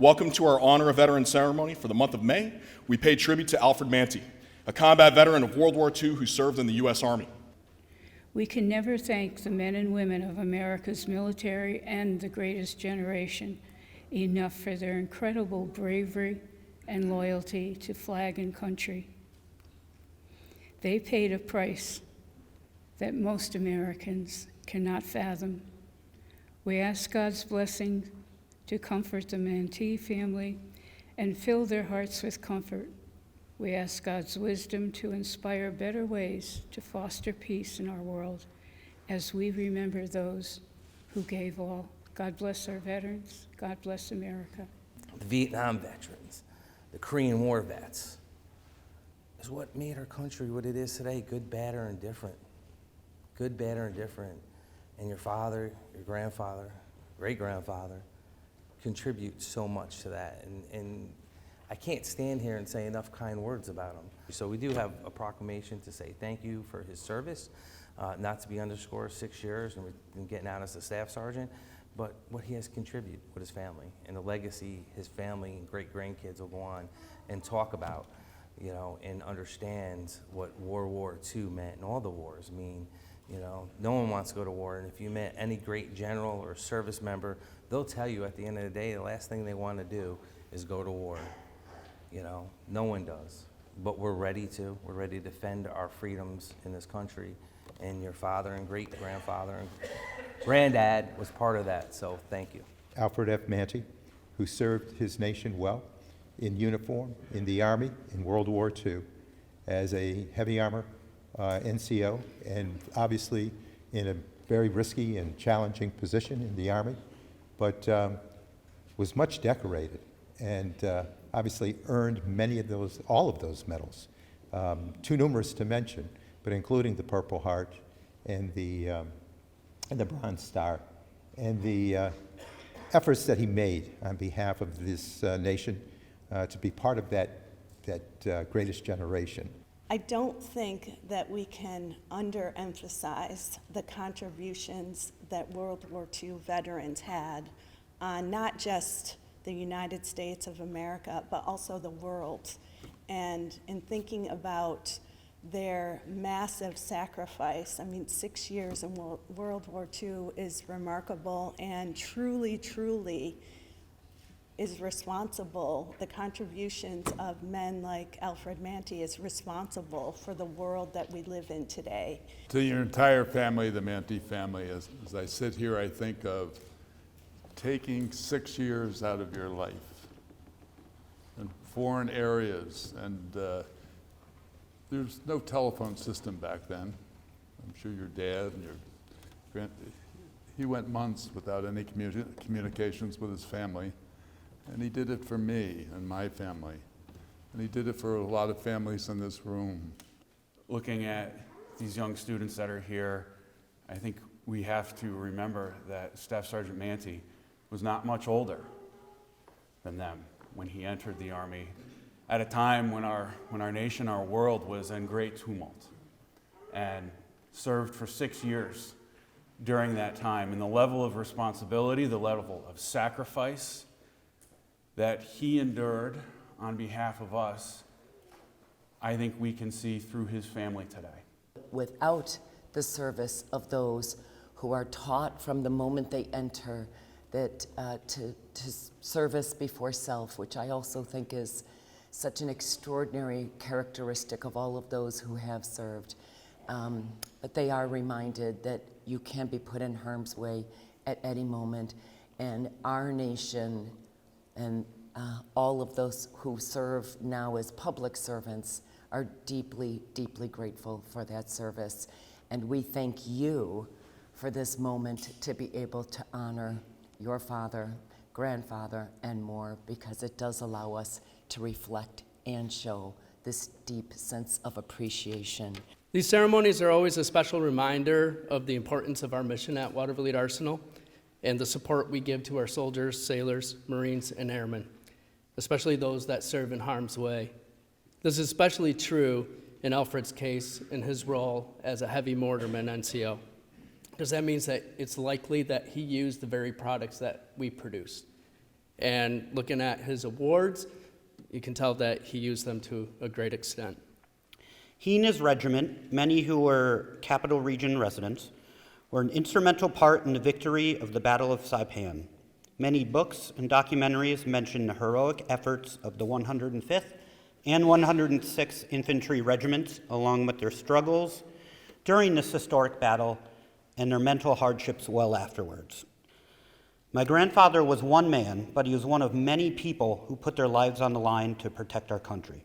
welcome to our Honor a Veteran ceremony for the month of May. We pay tribute to Alfred Mantey, a combat veteran of World War II who served in the U.S. Army. We can never thank the men and women of America's military and the greatest generation enough for their incredible bravery and loyalty to flag and country. They paid a price that most Americans cannot fathom. We ask God's blessing to comfort the Mantey family and fill their hearts with comfort. We ask God's wisdom to inspire better ways to foster peace in our world as we remember those who gave all. God bless our veterans. God bless America. The Vietnam veterans, the Korean War vets, is what made our country what it is today, good, bad, or indifferent. Good, bad, or indifferent. And your father, your grandfather, great-grandfather contribute so much to that. And I can't stand here and say enough kind words about him. So we do have a proclamation to say thank you for his service, not to be underscored 6 years and getting out as a staff sergeant, but what he has contributed with his family and the legacy his family and great-grandkids will go on and talk about, you know, and understand what World War II meant and all the wars mean. You know, no one wants to go to war, and if you met any great general or service member, they'll tell you at the end of the day, the last thing they want to do is go to war. You know, no one does, but we're ready to. We're ready to defend our freedoms in this country, and your father and great-grandfather and granddad was part of that, so thank you. Alfred F. Mantey, who served his nation well in uniform in the Army in World War II as a heavy armor NCO, and obviously in a very risky and challenging position in the Army, but was much decorated and obviously earned all of those medals, too numerous to mention, but including the Purple Heart and the Bronze Star, and the efforts that he made on behalf of this nation to be part of that greatest generation. I don't think that we can underemphasize the contributions that World War II veterans had on not just the United States of America, but also the world. And in thinking about their massive sacrifice, I mean, 6 years in World War II is remarkable and truly, truly is responsible. The contributions of men like Alfred Mantey is responsible for the world that we live in today. To your entire family, the Mantey family, as I sit here, I think of taking 6 years out of your life in foreign areas, and there's no telephone system back then. I'm sure your dad and he went months without any communications with his family, and he did it for me and my family, and he did it for a lot of families in this room. Looking at these young students that are here, I think we have to remember that Staff Sergeant Mantey was not much older than them when he entered the Army at a time when our nation, our world was in great tumult, and served for 6 years during that time. And the level of responsibility, the level of sacrifice that he endured on behalf of us, I think we can see through his family today. Without the service of those who are taught from the moment they enter that to service before self, which I also think is such an extraordinary characteristic of all of those who have served. But they are reminded that you can be put in harm's way at any moment, and our nation and all of those who serve now as public servants are deeply, deeply grateful for that service. And we thank you for this moment to be able to honor your father, grandfather, and more, because it does allow us to reflect and show this deep sense of appreciation. These ceremonies are always a special reminder of the importance of our mission at Watervliet Arsenal and the support we give to our soldiers, sailors, Marines, and airmen, especially those that serve in harm's way. This is especially true in Alfred's case in his role as a heavy mortarman NCO, because that means that it's likely that he used the very products that we produce. And looking at his awards, you can tell that he used them to a great extent. He and his regiment, many who were Capital Region residents, were an instrumental part in the victory of the Battle of Saipan. Many books and documentaries mention the heroic efforts of the 105th and 106th Infantry Regiments, along with their struggles during this historic battle and their mental hardships well afterwards. My grandfather was one man, but he was one of many people who put their lives on the line to protect our country.